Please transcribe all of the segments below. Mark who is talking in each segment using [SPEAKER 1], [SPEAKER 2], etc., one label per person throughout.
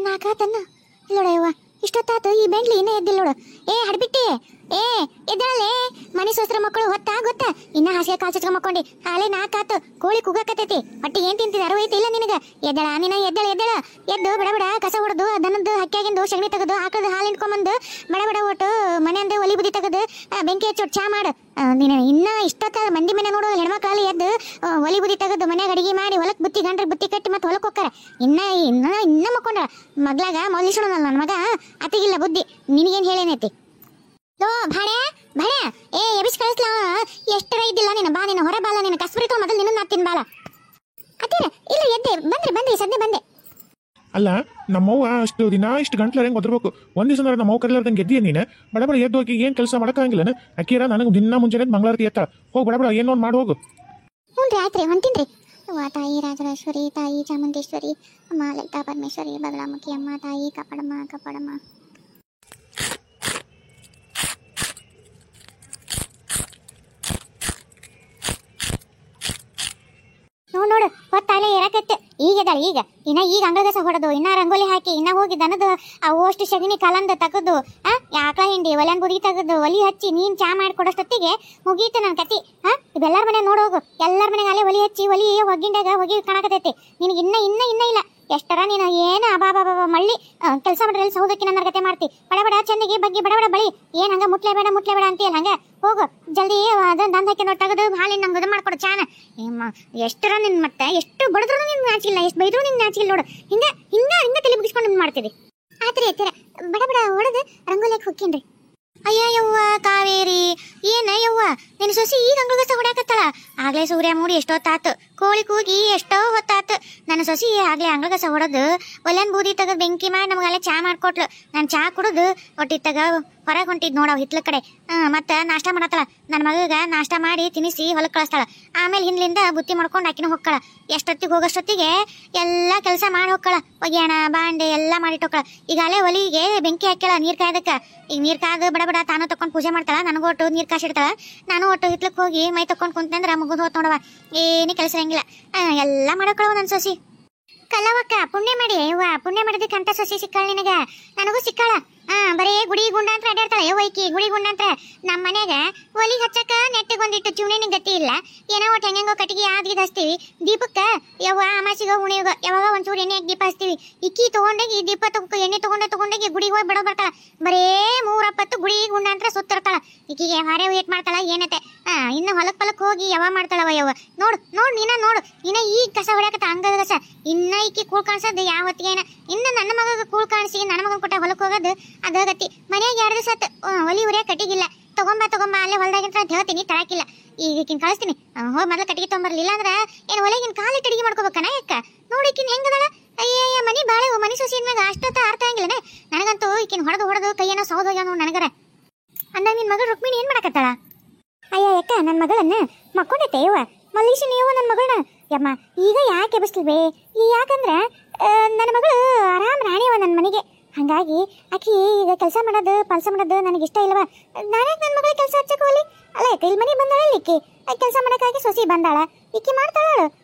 [SPEAKER 1] ನಾಕಾತನ್ನ ಇಲ್ಲೋಡ ಯವ್ವ ಇಷ್ಟೊತ್ತಾತು ಈ ಬೆಂಡ್ಲಿ ಇನ್ನೂ ಎದ್ದಿಲ್ಲ ನೋಡು. ಏ ಹಡ್ಬಿಟ್ಟಿ, ಏ ಎದ್ದಳಲೆ, ಮನೆ ಸೋಸ್ರ ಮಕ್ಕಳು ಹೊತ್ತಾ ಗೊತ್ತಾ? ಇನ್ನ ಹಾಸಿಗೆ ಕಾಲ್ ಚಚ್ಕೊಂಡ್ ಮಕ್ಕೊಂಡಿ. ಹಾಲೆ ನಾಕಾತು, ಕೋಳಿ ಕುಗಕತ್ತೈತಿ, ಹೊಟ್ಟಿಗೆ ಏನ್ ತಿಂತಿದ ಅರಿವು ಐತಿ ಇಲ್ಲ ನಿನಗ? ಎದ್ದಳ ನೀನ, ಎದ್ದಳ ಎದ್ದಳ, ಎದ್ದು ಬಡ ಬಡ ಕಸ ಹೊಡೆದು ದನದ್ದು ಹಕ್ಕಿಯಾಗಿಂದು ಸಗಣಿ ತೆಗೆದು ಆಕಳದ ಹಾಲು ಇಟ್ಕೊಂಬಂದು ಬಡ ಬಡ ಒಟ್ಟು ಮನೆಯಿಂದ ಒಲಿ ಬುದಿ ತೆಗೆದು ಬೆಂಕಿ ಹಚ್ಚೊಟ್ಟು ಚಾ ಮಾಡು. ನೀನು ಇನ್ನ ಇಷ್ಟೊತ್ತ ಮಂದಿ ಮನೆ ನೋಡು ಹೆಣ್ಮಕ್ಳಲ್ಲಿ ಎದ್ದು ಒಲಿ ಬುದಿ ತೆಗೆದು ಮನ್ಯಾಗ ಅಡಿಗೆ ಮಾಡಿ ಹೊಲಕ್ ಬುತ್ತಿ ಗಂಡ್ರೆ ಬುತ್ತಿ ಕಟ್ಟಿ ಮತ್ತೆ ಹೊಲಕ್ ಹೋಗ್ತಾರ. ಇನ್ನ ಮಕ್ಕೊಂಡ್ರ ಮಗ್ಲಾಗ ಮೊದಲಿಸೋಣಲ್ಲ ನನ್ನ ಮಗ, ಅತಿಗಿಲ್ಲ ಬುದ್ಧಿ. ನಿನಗೇನ್ ಹೇಳೇನೈತಿ? ಲೋ ಭಾಡೆ ಭಾಡೆ, ಏ ಎಬಿಸ್ ಕಳಿಸ್ಲಾ, ಎಷ್ಟರ ಇದ್ದಿಲ್ಲ ನೀನು. ಬಾ ನೀನು ಹೊರ ಬಾಲ, ನೀನು ಕಸ್ಬರಿತು ಮೊದಲು ನಿನ್ನ ನಾತಿನ ಬಾಲ. ಅತ್ತೀರ ಇಲ್ಲ ಎದ್ದೆ, ಬಂದ್ರಿ ಸದ್ಯ ಬಂದೆ.
[SPEAKER 2] ಅಲ್ಲ ನಮ್ಮವ್ವ ಅಷ್ಟು ದಿನ ಇಷ್ಟು ಗಂಟ್ಲ ಹೆಂಗೆ ಒದರ್ಬೇಕು. ಒಂದ್ ದಿವಸ ನಮ್ಮವ್ವ ಕರೆಲಾರ್ದಂಗೆ ಎದ್ದಿಯ ನೀನು. ಬಡಬಡ ಎದ್ದು ಹೋಗಿ ಏನು ಕೆಲಸ ಮಾಡಕ್ಕಾಗಿಲ್ಲ. ಅಕ್ಕಿರ ನನಗೆ ದಿನ ಮುಂಚೆನೆ ಮಂಗಳಾರತಿ ಎತ್ತ ಹೋಗಿ ಬಡಬಡ ಏನೋ ಮಾಡಿ ಹೋಗು.
[SPEAKER 1] ಹ್ಞೂ ರೀ ಆಯ್ತು ರೀ ಹೊಂಟೀನ್ರಿ. ತಾಯಿ ರಾಜರಾಜೇಶ್ವರಿ, ತಾಯಿ ಚಾಮುಂಡೇಶ್ವರಿ, ಅಮ್ಮ ಲಲಿತಾ ಪರಮೇಶ್ವರಿ, ಬಗಲಾಮುಖಿ ಅಮ್ಮ, ತಾಯಿ ಕಾಪಾಡಮ್ಮ ಕಾಪಾಡಮ್ಮ. ನೋಡು ಹೊತ್ತಾಲೆ ಇರಕತ್ತೆ ಈಗ ಎದಾಳ. ಈಗ ಅಂಗಳಗಸ ಹೊಡೆದು ಇನ್ನ ರಂಗೋಲಿ ಹಾಕಿ ಇನ್ನ ಹೋಗಿ ದನದ ಅಷ್ಟು ಸಗಣಿ ಕಲಂದ ತೆಗೆದು ಆಕಳ ಹಿಂಡಿ ಒಲೆನ್ ಬುದಿ ತೆಗೆದು ಒಲಿ ಹಚ್ಚಿ ನೀನ್ ಚಾ ಮಾಡಿಕೊಡೋಷ್ಟೊತ್ತಿಗೆ ಮುಗೀತು ನನ್ನ ಕತಿ. ಇವೆಲ್ಲಾರ ಮನೆ ನೋಡೋಗು, ಎಲ್ಲಾರ ಮನೆಗೆ ಅಲ್ಲೇ ಒಲಿ ಹಚ್ಚಿ ಒಲಿ ಹೊಗ್ಗಿಂಡಾಗ ಹೊಗಿ ಕಾಣಕತೈತಿ. ನಿನಗೆ ಇನ್ನ ಇಲ್ಲ ಎಷ್ಟರ ನೀನು ಏನು ಅಬಾಬಾ ಮಳ್ಳಿ ಕೆಲಸ ಮಾಡ್ರೆ ಸೌದಕ್ಕೆ ನನ್ನ ಕತೆ ಮಾಡ್ತಿ. ಬಡ ಚಂದಿಗೆ ಬಗ್ಗೆ ಬಡ ಬಳಿ ಏನ್ ಹಂಗ ಮುಟ್ಲೆ ಬೇಡ ಅಂತೀಯಲ್ಲ, ಹಂಗ ಹೋಗು ಜಲ್ದಿ ದಂದ ಹಾಕಿ ನೋಡಿ ತೆಗೆದು ಹಾಲಿನ ನಂಗೆ ಇದು ಮಾಡ್ಕೊಡು ಚಾನ. ಎಷ್ಟರ ನಿನ್ ಮತ್ತೆ ಎಷ್ಟು ಬಡದ್ರು ನಿನ್ ನಾಚಿಲ್ಲ, ಎಷ್ಟು ಬೈದ್ರು ನಿನ್ ನಾಚಿಲ್ಲ ನೋಡು. ಹಿಂಗ ತಲೆ ಮುಗಿಸ್ಕೊಂಡು ಮಾಡ್ತಿದ್ದೆ. ಆತ್ರಿ ಎತ್ತರ ಬಡ ಹೊಡೆದು ರಂಗೋಲಿಯಕ್ಕೆ ಹೋಗ್ಕೇನ್ರಿ. ಅಯ್ಯವ್ವ ಕಾವೇರಿ, ಏನ ಯವ್ವ ನಿನ್ನ ಸೊಸಿ ಈಗ ಅಂಗಳಗಸ ಹೊಡ್ಯಾಕತ್ತಾಳ? ಆಗ್ಲೇ ಸೂರ್ಯ ಮೂಡಿ ಎಷ್ಟೊತ್ತಾತು, ಕೋಳಿ ಕೂಗಿ ಎಷ್ಟೋ ಹೊತ್ತಾತು. ನನ್ನ ಸೊಸಿ ಆಗ್ಲೇ ಅಂಗಳಗಸ ಹೊಡೆದು ಒಲೆನ್ ಬೂದಿ ತೆಗೆದು ಬೆಂಕಿ ಮಾಡಿ ನಮಗೆಲ್ಲ ಚಾ ಮಾಡ್ಕೊಟ್ಲು. ನಾನು ಚಾ ಕುಡಿದು ಒಟ್ಟಿತ್ತಾಗ ಹೊರಗೆ ಹೊಂಟಿದ್ ನೋಡವ್ ಹಿತ್ಲ ಕಡೆ. ಮತ್ತೆ ನಾಷ್ಟ ಮಾಡತ್ತಾಳ. ನನ್ನ ಮಗಗ ನಾಷ್ಟ ಮಾಡಿ ತಿನ್ನಿಸಿ ಹೊಲಕ್ಕೆ ಕಳಿಸ್ತಾಳ. ಆಮೇಲೆ ಹಿಂದ್ಲಿಂದ ಬುತ್ತಿ ಮಾಡ್ಕೊಂಡು ಆಕಿನ ಹೊಕ್ಕಳ. ಎಷ್ಟೊತ್ತಿಗೆ ಹೋಗೋಷ್ಟೊತ್ತಿಗೆ ಎಲ್ಲ ಕೆಲಸ ಮಾಡಿ ಹೊಕ್ಕಳ. ಒಗ್ಯಾಣ ಬಾಂಡೆ ಎಲ್ಲ ಮಾಡಿಟ್ಟು ಹೊಕ್ಕಳ. ಈಗ ಅಲ್ಲೇ ಒಲಿಗೆ ಬೆಂಕಿ ಹಾಕ್ಯಾಳ ನೀರ್ ಕಾಯ್ದಕ್ಕ. ಈಗ ನೀರ್ ಕಾದು ಬಡ ತಾನು ತಕೊಂಡು ಪೂಜೆ ಮಾಡ್ತಾಳ. ನನಗೂ ಒಟ್ಟು ನೀರ್ ಕಾಸಿಡ್ತಾಳ. ನಾನು ಒಟ್ಟು ಹಿತ್ಲಕ್ಕೆ ಹೋಗಿ ಮೈ ತಕೊಂಡು ಕುಂತಂದ್ರ ಮುಗಿದು ಹೋತ್ ನೋಡವ. ಏನೇ ಕೆಲಸ ಇರಂಗಿಲ್ಲ, ಎಲ್ಲ ಮಾಡಕ್ಕಳವ ನನ್ನ ಸೊಸಿ. ಕಲ್ಲವಕ್ಕ ಪುಣ್ಯ ಮಾಡಿ ಯವ್ವ, ಪುಣ್ಯ ಮಾಡಿದಕ್ಕೆ ಅಂತ ಸೊಸಿ ಸಿಕ್ಕಾಳ ನಿನಗ. ನನಗೂ ಸಿಕ್ಕಾಳ. ಬರೇ ಗುಡಿ ಗುಂಡಾಂತ್ರ ಅಡ್ಯಾಡ್ತಾಳ ಯವ್ವೈಕಿ. ಗುಡಿ ಗುಂಡಾಂತ್ರ ನಮ್ಮ ಮನ್ಯಾಗ ಒಲಿ ಹಚ್ಚಕ ನೆಟ್ಟಿಗೊಂದಿಟ್ಟು ಚುಣಿನ ಗತಿ ಇಲ್ಲ. ಏನೋ ಒಟ್ಟು ಹೆಂಗೋ ಕಟ್ಟಿಗೆ ಆದ್ಗಿದ್ ಹಚ್ತೀವಿ. ದೀಪಕ್ಕ ಯವ್ವ ಅಮಾಸಿಗ ಹುಣಿಗ ಯಾವಾಗ ಒಂಚೂರು ಎಣ್ಣೆ ದೀಪ ಹಚ್ತೀವಿ. ಇಕ್ಕಿ ತಗೊಂಡೋಗಿ ದೀಪ ಎಣ್ಣೆ ತಗೊಂಡೋಗಿ ಗುಡಿಗೆ ಹೋಗಿ ಬಿಡೋ ಬರ್ತಾಳ. ಬರೇ 3 ಗುಡಿ ಗುಂಡಾಂತ್ರ ಸುತ್ತಿರ್ತಾಳ. ಈಕಿಗೆ ಹಾರೆ ವೇಟ್ ಮಾಡ್ತಾಳ ಏನತೆ. ಇನ್ನು ಹೊಲಕ್ ಹೋಗಿ ಯಾವ ಮಾಡ್ತಾಳವ ಯವ್ವ. ನೋಡು ಇನ್ನ ಈಗ ಕಸ ಹೊಡ್ಯಾಕತ್ತ ಅಂಗದ ಕಸ. ಇನ್ನ ಈಕಿ ಕೂಳ್ ಕಾಣಿಸೋದು ಯಾವ ಹೊತ್ತಿಗೆ ಇನ್ನು ನನ್ನ ಮಗ ಕೂಳ್ ಕಾಣಿಸಿ ನನ್ನ ಮಗನ್ ಕೊಟ್ಟ ಹೊಲಕ್ಕೆ ಹೋಗೋದು ಅದ ಗತಿ. ಮನ್ಯಾಗ 2 ದಿವಸ ಒಲಿ ಉರಿಯಾಕ ಕಟ್ಟಿಗಿಲ್ಲ. ತಗೊಂಬ ಅಲ್ಲೇ ಹೊಲದಾಗಿಂತ ಅಂತ ಹೇಳ್ತೀನಿ, ತಳಕಿಲ್ಲ. ಈಗಿನ್ ಕಳಿಸ್ತೀನಿ. ಹೋಗಿ ಮೊದಲು ಕಟ್ಟಿಗೆ ತೊಗೊಂಬರ್ಲಿಲ್ಲ ಅಂದ್ರ ಏನ್ ಒಲೆಗಿನ ಕಾಲಿಟ್ಟು ಅಡಿಗೆ ಮಾಡ್ಕೋಬೇಕನ ಯಾಕ? ನೋಡಿಕಿನ್ ಹೆಂಗದಳ. ಅಯ್ಯ ಮನಿ ಬಾಳೆ ಮನಿ ಸೊಸಿ ಮ್ಯಾಗ ಅಷ್ಟೊತ್ತ ಅರ್ಥ ಆಗಿಲ್ಲನೆ ನನಗಂತೂ. ಈಕಿನ್ ಹೊಡೆದು ಕೈಯೇನೋ ಸೌದೋಗ್ಯಾವ ನನಗರ. ಅಂದಾಗ ನಿನ್ ಮಗಳು ರುಕ್ಮಿಣಿ ಏನ್ ಮಾಡಕತ್ತಾಳ? ಅಯ್ಯ ಯಾಕ ನನ್ನ ಮಗಳನ್ನ ಮಕ್ಕೊಂಡೈತೆ ಯವ್ವ ಮಲ್ಲೇಶಿ ನೀವು ನನ್ನ ಮಗಳನ್ನ. ಯಮ್ಮ ಈಗ ಯಾಕೆ ಎಬ್ಬಿಸ್ತಿಲ್ವೇ? ಯಾಕಂದ್ರ ನನ್ನ ಮಗಳು ಆರಾಮ್ ರಾಣಿಯವ ನನ್ನ ಮನೆಗೆ. ಹಂಗಾಗಿ ಆಕಿ ಈಗ ಕೆಲಸ ಮಾಡೋದು ನನಗೆ ಇಷ್ಟ ಇಲ್ಲವ. ನಾನೇ ನನ್ನ ಮಗಳ ಕೆಲಸ ಹಚ್ಚಕ ಹೋಲಿ. ಅಲ್ಲ ಯಾಕೆ ಇಲ್ಲಿ ಮನೆ ಬಂದಾಳ ಈಕಿ ಕೆಲಸ ಮಾಡಕ್ಕಾಗಿ ಸೊಸಿ ಬಂದಾಳ. ಈಕಿ ಮಾಡ್ತಾಳ.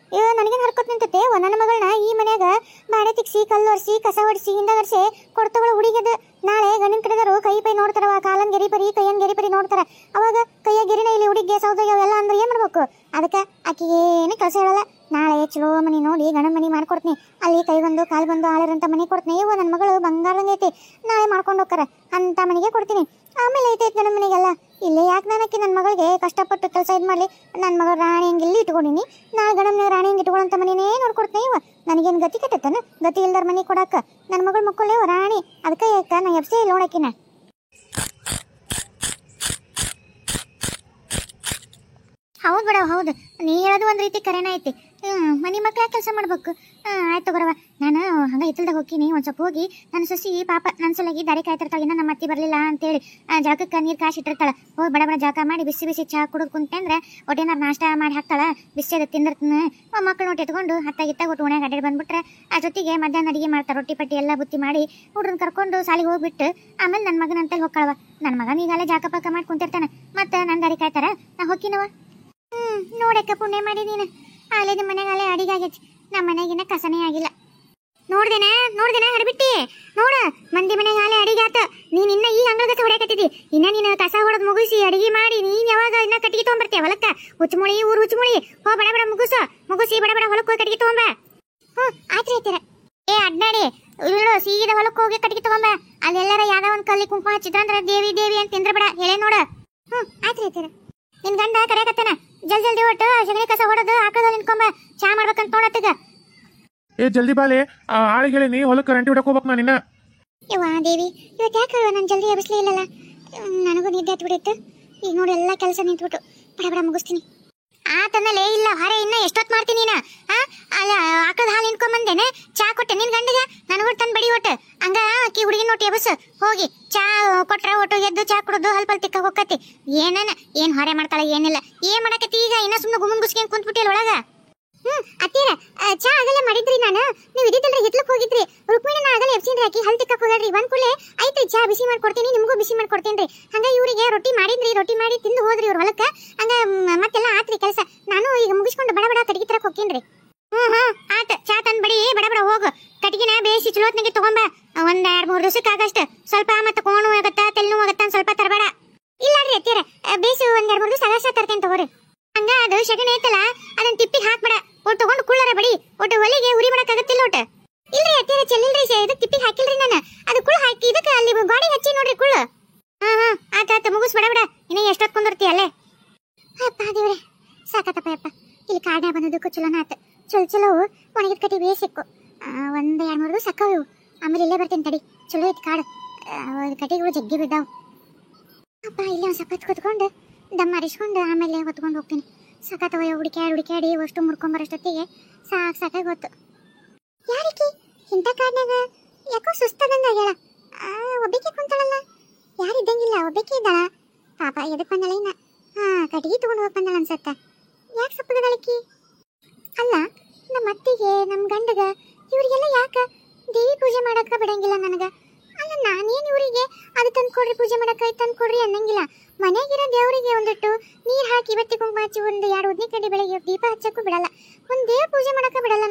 [SPEAKER 1] ನನಗೇನು ಹರ್ಕೊತ್ ನಿಂತತೆ ನನ್ನ ಮಗಳನ್ನ ಈ ಮನ್ಯಾಗ ಬಾಡೆ ತಿಕ್ಸಿ ಕಲ್ಲು ಒರೆಸಿ ಕಸ ಹೊಡಿಸಿ ಹಿಂದಗರ್ಸಿ ಕೊಡ್ತವಳ ಹುಡುಗದ. ನಾಳೆ ಗಂಡಿನ ಕಡೆದವರು ಕೈ ಪೈ ನೋಡ್ತಾರವ. ಕಾಲನ್ ಗೆರಿ ಪರಿ ಕೈಯನ್ ಗೆರಿ ಪರಿ ನೋಡ್ತಾರ. ಅವಾಗ ಕೈಯ ಗೆರಿನ ಇಲ್ಲಿ ಹುಡುಗಿಗೆ ಸೌದೋಗ್ಯಾವೆಲ್ಲ ಅಂದ್ರೆ ಏನ್ ಮಾಡ್ಬೇಕು? ಅದಕ್ಕೆ ಆಕಿಗೆ ಏನು ಕೆಲಸ ಹೇಳಲ್ಲ. ನಾಳೆ ಚಲೋ ಮನಿ ನೋಡಿ ಗಂಡನ ಮನಿ ಮಾಡ್ಕೊಡ್ತೀನಿ. ಅಲ್ಲಿ ಕೈ ಬಂದು ಕಾಲು ಬಂದು ಆಳಿರಂತ ಮನೆ ಕೊಡ್ತೀನಿ. ಇವ ನನ್ನ ಮಗಳು ಬಂಗಾರದಂಗೈತಿ. ನಾಳೆ ಮಾಡ್ಕೊಂಡು ಹೋಗ್ತಾರ ಅಂತ ಮನೆಗೆ ಕೊಡ್ತೀನಿ. ಆಮೇಲೆ ಐತೈತಿ ನನ್ನ ಮನೆಗೆಲ್ಲ. ಇಲ್ಲೇ ಯಾಕೆ ನಾನಕ್ಕೆ ನನ್ನ ಮಗಳಿಗೆ ಕಷ್ಟಪಟ್ಟು ಕೆಲಸ ಇದು ಮಾಡಲಿ. ನನ್ನ ಮಗಳು ರಾಣಿ ಹಂಗೆ ಇಲ್ಲಿ ಇಟ್ಕೊಂಡಿನಿ. ನಾಳೆ ಗಂಡನ ರಾಣಿ ಹಂಗೆ ಇಟ್ಕೊಳ್ಳೋಂಥ ಮನೆಯೇ ನೋಡ್ಕೊಡ್ತೀನಿ. ಇವ ನನಗೇನು ಗತಿ ಕಟ್ಟತ್ತನ? ಗತಿ ಇಲ್ದಾರ ಮನೆ ಕೊಡಾಕ ನನ್ನ ಮಗಳು ಮಕ್ಕಳೇ ರಾಣಿ. ಅದಕ್ಕೆ ಯಾಕ ನಾ ಎಫ್ಸಿ ನೋಡಕಿನ. ಹೌದು ಬಿಡವ, ಹೌದು ನೀ ಹೇಳೋದು ಒಂದು ರೀತಿ ಕರೆನ ಐತಿ. ಮನೆ ಮಕ್ಳ ಕೆಲಸ ಮಾಡ್ಬೇಕು. ಆಯ್ತು ಬರವ, ನಾನು ಹಂಗೆ ಹಿತ್ತಲ್ದಾಗ ಹೋಗ್ತೀನಿ. ಒಂದು ಸ್ವಲ್ಪ ಹೋಗಿ ನನ್ನ ಸೊಸಿ ಪಾಪ ನನ್ನ ಸಲಗಿ ದಾರಿ ಕಾಯ್ತಿರ್ತಾಳೆ. ಇನ್ನೂ ನಮ್ಮ ಅತ್ತಿ ಬರಲಿಲ್ಲ ಅಂತೇಳಿ ಜಳಕಕ್ಕೆ ನೀರು ಕಾಸಿಟ್ಟಿರ್ತಾಳೆ. ಹೋಗಿ ಬಡ ಜಳಕ ಮಾಡಿ ಬಿಸಿ ಚಹಾ ಕುಡಿದು ಕುಂತಂದ್ರೆ ಒಟ್ಟೇನಾರು ನಾಷ್ಟ ಮಾಡಿ ಹಾಕ್ತಾಳೆ. ಬಿಸಿ ಅದು ತಿಂದಿರ್ತೀನಿ. ಮಕ್ಕಳು ನೋಡಿ ಎತ್ಕೊಂಡು ಹತ್ತಾಗಿತ್ತಾಗ ಒಟ್ಟು ಉಣ್ಯಾಗ ಅಡ್ಡಾಡಿ ಬಂದ್ಬಿಟ್ರೆ ಆ ಜೊತೆಗೆ ಮಧ್ಯಾಹ್ನ ಅಡಿಗೆ ಮಾಡ್ತಾರೆ. ರೊಟ್ಟಿ ಪಟ್ಟಿ ಎಲ್ಲ ಬುತ್ತಿ ಮಾಡಿ ಹುಡ್ರನ್ನ ಕರ್ಕೊಂಡು ಸಾಲಿಗೆ ಹೋಗ್ಬಿಟ್ಟು ಆಮೇಲೆ ನನ್ನ ಮಗನ ಅಂತೇಳಿ ಹೋಗ್ಕಳವ. ನನ್ನ ಮಗನ ಈಗಾಗಲೇ ಜಳಕ ಪಾಕ ಮಾಡಿ ಕುಂತಿರ್ತಾನೆ. ಮತ್ತೆ ನನ್ನ ದಾರಿ ಕಾಯ್ತಾರ, ನಾ ಹೋಗ್ತೀನವ. ನೋಡಕ್ಕ ಪುಣ್ಯ ಮಾಡಿ ನೀನು. ಅಲ್ಲೇ ನಿಮ್ಮ ಮನೆಗಾಲೇ ಅಡಿಗೆ ಆಗೈತಿ. ನಮ್ಮ ಮನೆಗಿನ್ನ ಕಸನೇ ಆಗಿಲ್ಲ. ನೋಡ್ದೇನ ಹರಿಬಿಟ್ಟಿ ಸೀದಾ ಹೊಲಕ್ಕೆ ಹೋಗಿ ಕಟ್ಟಿಗೆ ತಗೊಂಬ. ಅಲ್ಲೆಲ್ಲಾರ ಯಾವ್ದೋ ಒಂದ್ ಕಲ್ಲಿ ಕುಂಕುಮ ಹಚ್ಚಿದ್ರಂದ್ರ ದೇವಿ ದೇವಿ ಅಂತ ತಿಂದ್ರ ಬೇಡ, ಹೇಳೇ ನೋಡ. ಆಯ್ತ್ರಿ ಅತ್ತೀರ. ನಿನ್ ಗಂಡ ಕರೆಯಕತ್ತೇನ, ಜಲ್ದಿ ಒಟ್ಟು ಸಗಣಿ ಕಸ ಹೊಡೆದು ಆಕಳದಲ್ಲಿ ನಿಂತ್ಕೊಂಬ, ಚಾ ಮಾಡ್ಬೇಕಂತ ನೋಡತ್ತಿಗ.
[SPEAKER 2] ಏ ಜಲ್ದಿ ಬಾಲೆ, ಆಳಿಗೆ ಹೇಳಿ ನೀ ಹೊಲಕ್ಕೆ ರಂಟಿ ಹೊಡಕ್ ಹೋಗ್ಬೇಕು ನಾನು ಇನ್ನ.
[SPEAKER 1] ಯವ್ವ ದೇವಿ, ಇವತ್ತು ಯಾಕೆ ನಾನು ಜಲ್ದಿ ಎಬ್ಬಿಸ್ಲೇ ಇಲ್ಲಲ್ಲ? ನನಗೂ ನಿದ್ದೆ ಹತ್ಬಿಟ್ಟಿತ್ತು. ಈಗ ನೋಡಿ ಎಲ್ಲ ಕೆಲಸ ನಿಂತ್ಬಿಟ್ಟು ಬಡ ಬಡ ಮುಗಿಸ್ತೀನಿ. ಆತಂದಲೇ ಇಲ್ಲ ಹೊರೆ ಇನ್ನ ಎಷ್ಟೊತ್ತು ಮಾಡ್ತೀನಿ ನೀನು? ಅಲ್ಲ ಆಕಳದ ಹಾಲು ನಿಂತ್ಕೊಂಬಂದೇನೆ, ಚಾ ಕೊಟ್ಟೆ ನಿನ್ ಗಂಡಿಗ, ನನಗೂ ತಂದು ಬಡಿ ಒಟ್ಟು. ಹಂಗ ಅಕ್ಕಿ ಹುಡುಗಿನ ಒಟ್ಟು ಎಬಸ್ ಹೋಗಿ ಚಾ ಕೊಟ್ರ ಒಟ್ಟು ಎದ್ದು ಚಾ ಕುಡಿದು ಹಲ್ಪಲ್ ತಿಕ್ಕ ಹೋಗತಿ. ಏನ್ ಹೊರೆ ಮಾಡ್ತಾಳ ಏನಿಲ್ಲ. ಏನ್ ಮಾಡಕತ್ತಿ ಈಗ? ಇನ್ನ ಸುಮ್ಮನೆ ಗುಮ್ಮನ್ ಗುಸ್ಕೇನ್ ಕುಂತ್ಬಿಟ್ಟಿಲ್ಲ ಒಳಗ. ಅತ್ತೀರ ಚಾ ಆಗಲೇ ಮಾಡಿದ್ರಿ. ನಾನು ನೀವು ಇದಿದ್ದಲ್ರಿ ಹಿತ್ಲಕ್ ಹೋಗಿದ್ರಿ. ರುಕ್ಮಿಣಿನ ಆಗಲೇ ಎಬ್ಸಿನ್ರಿ, ಆಕಿ ಹಲ್ ತಿಕ್ಕಕ್ ಹೋಗ್ಯಾಡ್ರಿ. ಒಂದ್ ಕೂಡಲೇ ಐತ್ರಿ ಚಾ ಬಿಸಿ ಮಾಡ್ಕೊಡ್ತೀನಿ, ನಿಮಗೂ ಬಿಸಿ ಮಾಡ್ಕೊಡ್ತೇನ್ರಿ. ಹಂಗ ಇವ್ರಿಗೆ ರೊಟ್ಟಿ ಮಾಡಿದ್ರಿ, ರೊಟ್ಟಿ ಮಾಡಿ ತಿಂದು ಹೋದ್ರಿ ಇವ್ರ ಹೊಲಕ್ಕ. ಹಂಗ ಮತ್ತೆಲ್ಲ ಆತ್ರಿ ಕೆಲಸ. ನಾನು ಈಗ ಮುಗಿಸ್ಕೊಂಡು ಬಡ ಬಡ ಕಟ್ಟಿಗೆ ತರಕ್ ಹೋಗ್ತೇನ್ರಿ. ಆತ ಚಾ ತಂದ್ ಬಡಿ, ಬಡ ಬಡ ಹೋಗು. ಕಟ್ಟಿಗೆನ ಬೇಯಿಸಿ ಚಲೋತ್ನಾಗೆ ತಗೊಂಬ. ಒಂದ್ 2-3 ದಿವಸಕ್ಕಾಗಷ್ಟ. ಸ್ವಲ್ಪ ಮತ್ತೆ ಕೋಣು ಆಗತ್ತ, ತೆಲ್ಲು ಆಗತ್ತ, ಸ್ವಲ್ಪ ತರಬೇಡ. ಇಲ್ಲಾಡ್ರಿ ಅತ್ತೀರ, ಬೇಯಿಸಿ ಒಂದ್ 2-3 ದಿವಸ ಆಗಷ್ಟ ತರ್ತೇನೆ ತಗೋರಿ. ಹಂಗ ಅದು ಸಗಣಿ ಐತಲ್ಲ, ಅದನ್ನ ತಿಪ್ಪಿಗೆ ಹಾಕ್ಬೇಡ. ಒಟ್ಟು ತಗೊಂಡು ಕುಳ್ಳರ ಬಡಿ. ಒಟ್ಟು ಒಲೆಗೆ ಉರಿ ಮಾಡಕ್ಕಾಗತ್ತಿಲ್ಲ ಒಟ್ಟು. ಇಲ್ರಿ ಅತ್ತೀರ ಚೆಲ್ಲಿಲ್ರಿ, ಇದಕ್ಕೆ ತಿಪ್ಪಿಗೆ ಹಾಕಿಲ್ರಿ ನಾನು. ಅದು ಕುಳ್ಳು ಹಾಕಿ ಇದಕ್ಕೆ ಅಲ್ಲಿ ಗಾಡಿ ಹಚ್ಚಿ ನೋಡ್ರಿ ಕುಳ್ಳು. ಆತ ಮುಗಿಸ್ ಬಡ ಬಡ. ಇನ್ನ ಎಷ್ಟೊತ್ತು ಕುಂದಿರ್ತಿ ಅಲ್ಲೇ? ಅಪ್ಪ ದೇವ್ರೆ ಸಾಕತ್ತಪ್ಪ ಯಪ್ಪ. ಇಲ್ಲಿ ಕಾಡ್ನ್ಯಾಗ ಬಂದದಕ್ಕೂ ಚಲೋನ ಆತ. ಚಲೋ ಒಣಗಿದ ಕಟ್ಟಿ ಬೇಯಿಸಿಕ್ಕು. ಒಂದ್ 2-3 ದಿವಸ ಸಾಕಾವು ಇವು. ಆಮೇಲೆ ಇಲ್ಲೇ ಬರ್ತೇನೆ ತಡಿ. ಚಲೋ ಐತಿ ಕಾಡು, ಕಟ್ಟಿಗಳು ಜಗ್ಗಿ ಬಿದ್ದಾವು. ಅಪ್ಪ ಇಲ್ಲೇ ಒಂದು ಸ್ವಲ್ಪ ಕುತ್ಕೊಂಡು ದಮ್ ಅರಿಸ್ಕೊಂಡು ಆಮೇಲೆ ಹೊತ್ಕೊಂಡು ಹೋಗ್ತೀನಿ. ಸಾಕತ್ತವ ಹುಡುಕ್ಯಾಡಿ ಅಷ್ಟು ಮುರ್ಕೊಂಬರಷ್ಟೊತ್ತಿಗೆ ಸಾಕಾಗಿ ಗೊತ್ತು. ಯಾರಿಕಿ ಇಂಥ ಕಾಡ್ನಾಗ ಯಾಕೋ ಸುಸ್ತದಂಗ ಆಗ್ಯಾಳ. ಒಬ್ಬಕ್ಕೆ ಕುಂತಾಳಲ್ಲ, ಯಾರಿದ್ದಂಗಿಲ್ಲ, ಒಬ್ಬಕ್ಕೆ ಇದ್ದಾಳ. ಪಾಪ ಎದಕ್ ಬಂದಾಳ ಇನ್ನ? ಕಟ್ಟಿಗೆ ತಗೊಂಡು ಹೋಗಿ ಬಂದಾಳ ಅನ್ಸತ್ತ. ಯಾಕೆ ಸಪ್ಪಗದಾಳಕ್ಕಿ? ಅಲ್ಲ ನಮ್ಮ ಅತ್ತಿಗೆ, ನಮ್ಮ ಗಂಡಗ, ಇವ್ರಿಗೆಲ್ಲ ಯಾಕ ದೇವಿ ಪೂಜೆ ಮಾಡಕ್ಕ ಬಿಡಂಗಿಲ್ಲ ನನಗ? ಅಲ್ಲ ನಾನೇನು ಇವರಿಗೆ ಅದು ತಂದು ಕೊಡ್ರಿ, ಪೂಜೆ ಮಾಡಕ್ಕ ತಂದು ಕೊಡ್ರಿ ಅನ್ನಂಗಿಲ್ಲ. ಮನೆಗಿರೋ ದೇವರಿಗೆ ಒಂದಿಟ್ಟು ನೀರು ಹಾಕಿ ಬತ್ತಿ ಕುಂಕುಮ ಹಚ್ಚಿ ಒಂದು 2 ಉದ್ನಿ ಕಡ್ಡಿ ಬೆಳಗ್ಗೆ ದೀಪ ಹಚ್ಚಕ್ಕೂ ಬಿಡಲ್ಲ. ಒಂದು ದೇವ್ರ ಪೂಜೆ ಮಾಡಕ್ಕ ಬಿಡಲ್ಲ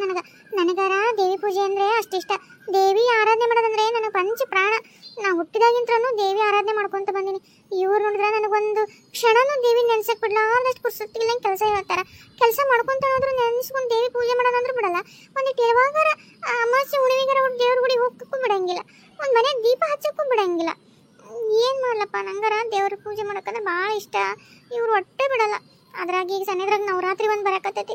[SPEAKER 1] ನನಗಾರ ದೇವಿ ಪೂಜೆ ಅಂದ್ರೆ ಅಷ್ಟಿಷ್ಟ. ದೇವಿ ಆರಾಧನೆ ಮಾಡೋದಂದ್ರೆ ನನಗೆ ಪಂಚ ಪ್ರಾಣ. ನಾ ಹುಟ್ಟಿದಾಗಿಂತ್ರನು ದೇವಿ ಆರಾಧನೆ ಮಾಡ್ಕೊಂತ ಬಂದೀನಿ. ಇವ್ರು ನೋಡಿದ್ರೆ ನನಗೊಂದು ಕ್ಷಣನೂ ದೇವಿ ನೆನ್ಸಕ್ ಬಿಡಲ್ಲ. ಆದಷ್ಟು ಪುರ್ಸೊತ್ತಿಲ್ಲ ಕೆಲಸ ಹೇಳ್ತಾರ. ಕೆಲಸ ಮಾಡ್ಕೊಂತ ಹೋದ್ರು ನೆನ್ಸ್ಕೊಂಡು ದೇವಿ ಪೂಜೆ ಮಾಡೋದಂದ್ರೂ ಬಿಡಲ್ಲ. ಒಂದಿಟ್ಟು ಯಾವಾಗಾರ ಅಮಾವಾಸ್ಯೆ ಹುಣ್ಣಿಮೆಗಾರ ದೇವ್ರ ಗುಡಿ ಹೋಗಕ್ಕೂ ಬಿಡಂಗಿಲ್ಲ. ಒಂದು ಮನೆ ದೀಪ ಹಚ್ಚಕ್ಕೂ ಬಿಡಂಗಿಲ್ಲ. ಏನ್ ಮಾಡ್ಲಪ್ಪ, ನಂಗಾರ ದೇವ್ರ ಪೂಜೆ ಮಾಡಕ್ಕಂದ್ರೆ ಭಾಳ ಇಷ್ಟ. ಇವ್ರು ಒಟ್ಟೆ ಬಿಡಲ್ಲ. ಅದ್ರಾಗ ಈಗ ಸಣ್ಣದ್ರಾಗ ನವರಾತ್ರಿ ಒಂದು ಬರಕತ್ತೈತಿ.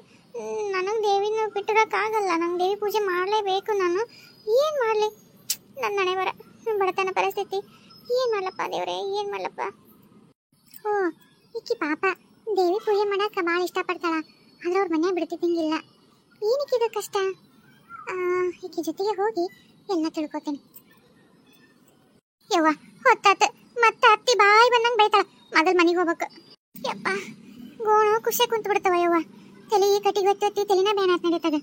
[SPEAKER 1] ನನಗೆ ದೇವಿನ ಬಿಟ್ಟಿರೋಕ್ಕಾಗಲ್ಲ. ನಂಗೆ ದೇವಿ ಪೂಜೆ ಮಾಡಲೇಬೇಕು. ನಾನು ಏನು ಮಾಡಲಿ? ನನ್ನ ಹಣೆ ಬರ ಬಡತನ ಪರಿಸ್ಥಿತಿ. ಏನು ಮಾಡ್ಲಪ್ಪ ದೇವ್ರೆ, ಏನು ಮಾಡ್ಲಪ್ಪ? ಓ ಈಕಿ ಪಾಪ ದೇವಿ ಪೂಜೆ ಮಾಡಕ್ಕೆ ಭಾಳ ಇಷ್ಟಪಡ್ತಾಳ. ಆದ್ರೆ ಅವ್ರ ಮನೆ ಬಿಡ್ತಿದ್ದಂಗಿಲ್ಲ. ಏನಕ್ಕಿದು ಕಷ್ಟ? ಈಕಿ ಜೊತೆಗೆ ಹೋಗಿ ಎಲ್ಲ ತಿಳ್ಕೊತೀನಿ. ಯವ್ವ ಹೊತ್ತಾತ, ಮತ್ತೆ ಅತ್ತಿ ಬಾಯಿ ಬಂದಂಗೆ ಬೈತಾಳ. ಮೊದಲು ಮನೆಗೆ ಹೋಗ್ಬೇಕು. ಯಪ್ಪ ಗೋಣು ಖುಷಿಯಾಗಿ ಕುಂತು ಬಿಡ್ತಾವ. ಯವ್ವ ತಲೆ ಕಟ್ಟಿಗೆ ಹೊತ್ತಿ ತಲೆನ ಬೇನಾತ್ ನಡೀತದ.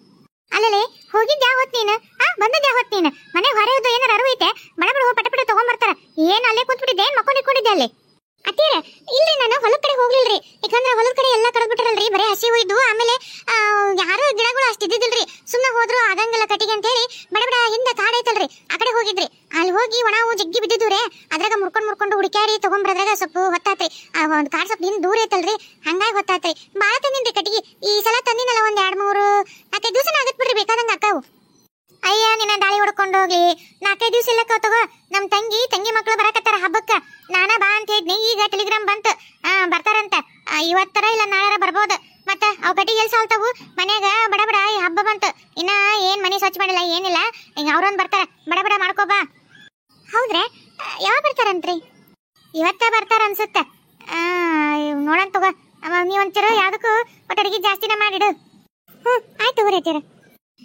[SPEAKER 1] ಅಲ್ಲಲೇ ಹೋಗಿದ್ದ ಯಾವ ಹೊತ್ತು ನೀನು? ಬಂದದ್ದು ಯಾವ ಹೊತ್ತು ನೀನು? ಮನೆ ಹೊರೆಯೋದು ಏನಾರು ಅರಿವು ಐತೆ? ಬಡ ಬಡ ಹೋಗಿ ಪಟ ತಗೊಂಡ್ಬರ್ತಾರ. ಏನು ಅಲ್ಲೇ ಕುಂತ್ಬಿಟ್ಟಿದ್ದೆ? ಮಕ್ಕೊಂಡಿದ್ದೆ ಅಲ್ಲಿ? ಅತ್ತೀರ ಇಲ್ರಿ, ನಾನು ಹೊಲದ ಕಡೆ ಹೋಗ್ಲಿಲ್ರಿ. ಯಾಕಂದ್ರೆ ಹೊಲದ ಕಡೆ ಎಲ್ಲ ಕರೆದ್ಬಿಟ್ರಲ್ರಿ, ಬರೀ ಹಸಿ ಹೋಯ್ದು. ಆಮೇಲೆ ಯಾರು ಗಿಡಗಳು ಅಷ್ಟು ಇದ್ದಿದ್ದಿಲ್ರಿ. ಸುಮ್ಮನೆ ಹೋದ್ರು ಆಗಂಗಿಲ್ಲ ಕಟ್ಟಿಗೆ ಅಂತ ಹೇಳಿ ಬಡ ಬಡ ಹಿಂದೆ ಕಾಡೈತಲ್ರಿ, ಆ ಕಡೆ ಹೋಗಿದ್ರಿ. ಅಲ್ಲಿ ಹೋಗಿ ಒಣವು ಜಗ್ಗಿ ಬಿದ್ದಿದ್ರಿ. ಅದ್ರಾಗ ಮುರ್ಕೊಂಡು ಹುಡುಕ್ಯಾಡಿ ತಗೊಂಡ್ಬರದ್ರಾಗ ಸ್ವಲ್ಪ ಹೊತ್ತಾತ್ರಿ. ಒಂದು ಕಾಡು ಸ್ವಲ್ಪ ಹಿಂದೆ ದೂರ ಐತಲ್ರಿ, ಹಂಗಾಗಿ ಹೊತ್ತಾತ್ರಿ. ಭಾಳ ತಂದಿನ್ರಿ ಕಟ್ಟಿಗೆ. ಈ ಸಲ ತಂದಿನಲ್ಲ ಒಂದು 2-3-4 ದಿವಸನ ಆಗತ್ ಬಿಡ್ರಿ ಬೇಕಾದಂಗೆ ಅಕ್ಕಾವು. ಅಯ್ಯ ನಿನ್ನ ದಾಳಿ ಹೊಡ್ಕೊಂಡು ಹೋಗ್ಲಿ. 4-5 ದಿವಸ ಇಲ್ಲಕ್ಕ ತಗೋ. ನಮ್ಮ ತಂಗಿ ಮಕ್ಕಳು ಬರಕತ್ತಾರ ಹಬ್ಬಕ್ಕ. ನಾನ ಬಾ ಅಂತ ಹೇಳಿದ್ನಿ. ಈಗ ಟೆಲಿಗ್ರಾಮ್ ಬಂತು, ಬರ್ತಾರಂತ. ಇವತ್ತರ ಇಲ್ಲ ನಾಳೆ ಬರ್ಬೋದು. ಮತ್ತ ಅವ್ ಕಟ್ಟಿಗೆ ಎಲ್ಲಿ ಸಾಲ್ತಾವು ಮನ್ಯಾಗ? ಬಡ ಬಡ ಈ ಹಬ್ಬ ಬಂತು, ಇನ್ನ ಏನ್ ಮನೆ ಸ್ವಚ್ಛ ಮಾಡಿಲ್ಲ ಏನಿಲ್ಲ. ಈಗ ಅವ್ರೊಂದು ಬರ್ತಾರ, ಬಡ ಬಡ ಮಾಡ್ಕೋಬಾ. ಹೌದ್ರೆ? ಯಾವಾಗ ಬರ್ತಾರಂತ್ರಿ? ಇವತ್ತ ಬರ್ತಾರ ಅನ್ಸುತ್ತ. ನೋಡೋಣ ತಗೋ. ನೀವಂತೀರ ಯಾವ್ದಕ್ಕೂ ಒಟ್ಟು ಅಡಿಗೆ ಜಾಸ್ತಿನ ಮಾಡಿಡು. ಆಯ್ತು ತಗೋರೈತೀರ.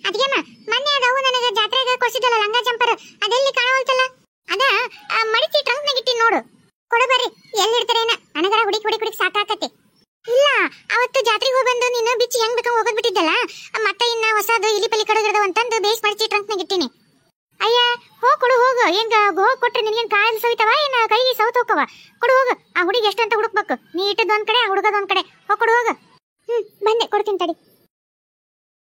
[SPEAKER 1] ಅದ್ಗೆಮ್ಮ ಮೊನ್ನೆ ಅದಾವು ನನಗೆ ಜಾತ್ರೆಗೆ ಕೊಡ್ಸಿದ್ದಲ್ಲ ಲಂಗ ಜಂಪರ್, ಅದೆಲ್ಲಿ ಕಾಣವಲ್ತಲ್ಲ? ಅದ ಮಡಿಚಿ ಟ್ರಂಕ್ನಾಗ ಇಟ್ಟಿ ನೋಡು. ಕೊಡು ಬರ್ರಿ. ಎಲ್ಲಿ ಇಡ್ತಾರೇನ? ನನಗರ ಹುಡುಕಿ ಸಾಕಾಕತಿ. ಇಲ್ಲ ಅವತ್ತು ಜಾತ್ರೆಗೆ ಹೋಗಿ ಬಂದು ನೀನು ಬಿಚ್ಚಿ ಹೆಂಗ್ ಬೇಕಂಗ್ ಹೋಗೋದ್ ಬಿಟ್ಟಿದ್ದಲ್ಲ, ಮತ್ತೆ ಇನ್ನ ಹೊಸದು ಇಲಿ ಪಲಿ ಕಡಗಿಡದ ಅಂತಂದು ಬೇಸ್ ಮಡಿಚಿ ಟ್ರಂಕ್ನಾಗ ಇಟ್ಟಿನಿ. ಅಯ್ಯ ಕೊಡು ಹೋಗು. ಹೆಂಗ ಹೋಗಿ ಕೊಟ್ರೆ ನಿನ್ಗೇನ್ ಕಾಯಲ್ಲಿ ಸವಿತಾವ ಏನ ಕೈಗೆ ಸೌತ್ ಹೋಗವ? ಕೊಡು ಹೋಗು. ಆ ಹುಡುಗಿ ಎಷ್ಟಂತ ಹುಡುಕ್ಬೇಕು. ನೀ ಇಟ್ಟದ ಒಂದ್ ಕಡೆ, ಆ ಹುಡುಗದ ಒಂದ್ ಕಡೆ. ಕೊಡು ಹೋಗು. ಬಂದೆ, ಕೊಡ್ತೀನಿ ತಡಿ.